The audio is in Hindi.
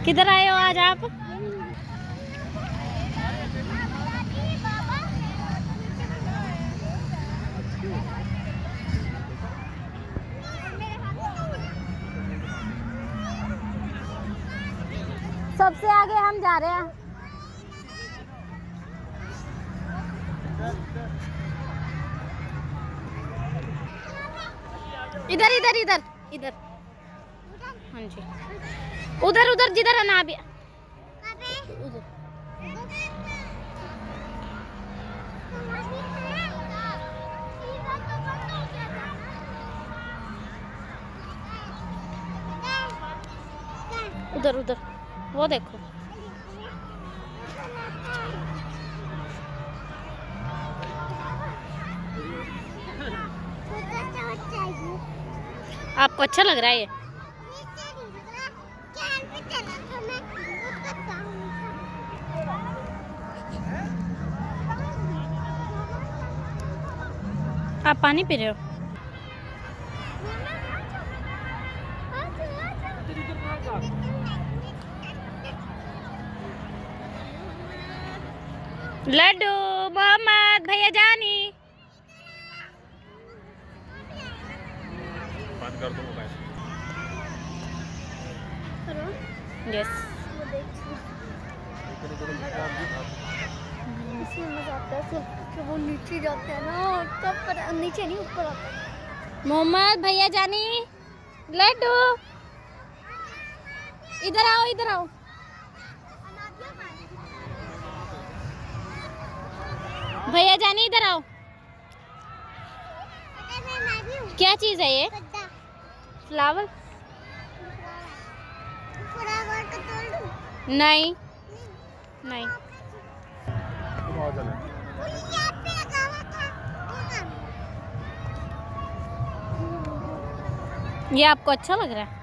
किधर आए हो आज आप? सबसे आगे हम जा रहे हैं। इधर इधर इधर इधर। हाँ जी, उधर उधर जिधर है ना अभी उधर। उधर उधर वो देखो। आपको अच्छा लग रहा है ये? आप पानी पी रहे हो? लड्डू मोहम्मद भैया जानी। बंद कर दो मोबाइल। यस। इसमें मजा आता है जब वो नीचे जाते हैं ना, तब पर नीचे नहीं ऊपर आता है। मोहम्मद भैया जानी, लड्डू इधर आओ इधर आओ। भैया जानी इधर आओ। क्या चीज है ये? फ्लावर? नहीं नहीं। ये आपको अच्छा लग रहा है?